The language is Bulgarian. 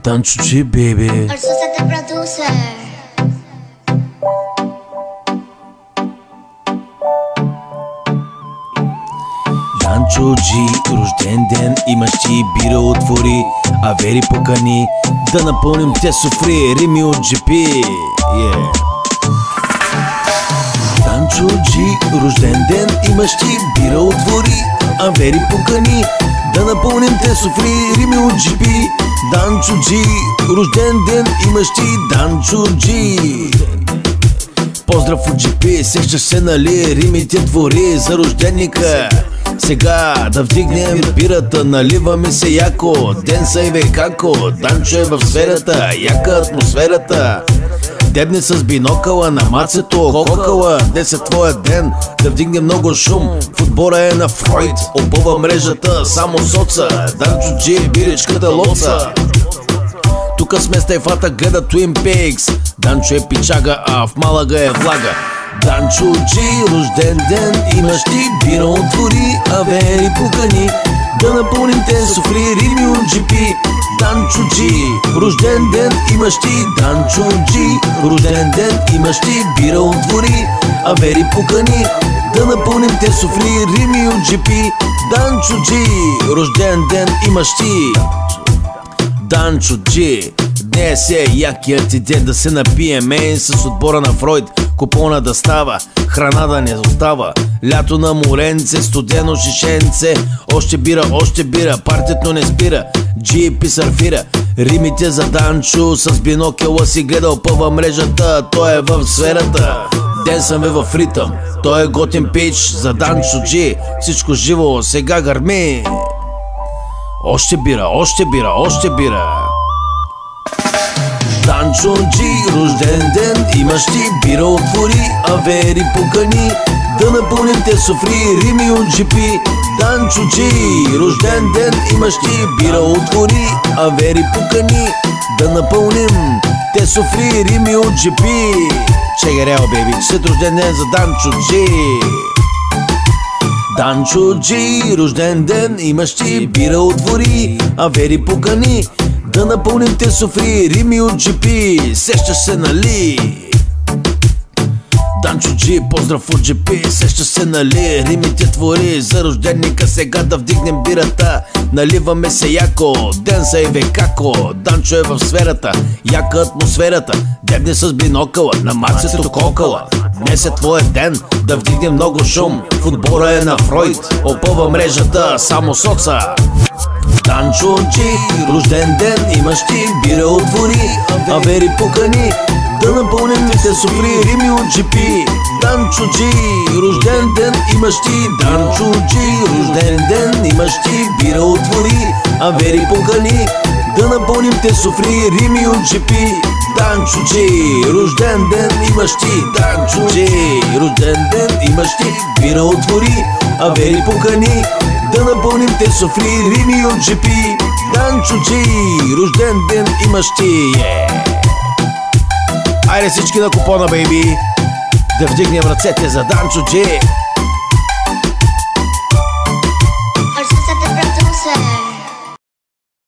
Данчо G, baby. Arsusa the producer. Данчо G, рожден ден, имаш ти бира отвори, авери покани, да напълним те суфри, рими от GP. Данчо G, рожден ден, имаш ти бира отвори, авери покани, да напълним те суфри, рими от GP. Данчо G, рожден ден, имаш ти Данчо G. Поздрав от GP, сещаш се нали, римите твори за рожденника. Сега да вдигнем бирата, наливаме се яко, ден са и векако, Данчо е в сферата, яка атмосферата. Дебне с бинокъла на мацето, кокала, днес е твоя ден, да вдигне много шум, в отбора е на Фройд, опъва мрежата, само соца, Данчо G, биричката лоца. Тука сме с тайфата, гледа Twin Peaks, Данчо е пичага, а в Малага е влага. Данчо G, рожден ден, имаш ти бира отвори, авери покани, да напълним те суфри, рими от GP. Данчо G, рожден ден, имаш ти Данчо G, рожден ден, имаш ти бира отвори, авери покани, да напълним те суфри, рими от GP. Данчо G, рожден ден, имаш ти Данчо G. Днес е якият ти ден, да се напием с отбора на Фройд, купона да става, храна да не остава, лято на моренце, студено шишенце, още бира, партито не спира, GP сърфира, римите за Данчо, с бинокъла си гледал пъва мрежата, той е в сферата. Ден съм в ритъм, той е готин пич за Данчо G, всичко живо сега гърми. Още бира. Данчо G, рожден ден, имаш ти бира отвори, авери покани, да напълним те суфри, рими от GP. Данчо G, рожден ден, имаш ти бира отвори, авери покани, да напълним те суфри, рими от GP. Check it out, baby, честит рожден ден за Данчо G. Данчо G, рожден ден, имаш ти бира отвори, авери покани, да напълним те суфри, рими от GP. Сещаш се нали? Данчо G, поздрав от GP, сещаш се нали? Римите твори за рожденника, сега да вдигнем бирата, наливаме се яко, ден са и векако, Данчо е в сферата, яка атмосферата, дебне с бинокъла, на мацето кокала. Днес е твоя ден, да вдигнем много шум, в отбора е на Фройд, опъва мрежата, само соца. Данчо G, рожден ден, имаш ти бира отвори, авери покани, да напълним те суфри, рими от GP. Данчо G, рожден ден, имаш ти Данчо G, рожден ден, имаш ти бира отвори, авери покани, да напълним те суфри, рими от GP. Данчо G, рожден ден, имаш ти Данчо G, рожден ден, имаш ти бира отвори, авери покани, да напълним те суфри, рими от GP. Данчо G, рожден ден, имаш ти. Айде всички на купона, бейби, да вдигнем ръцете за Данчо G.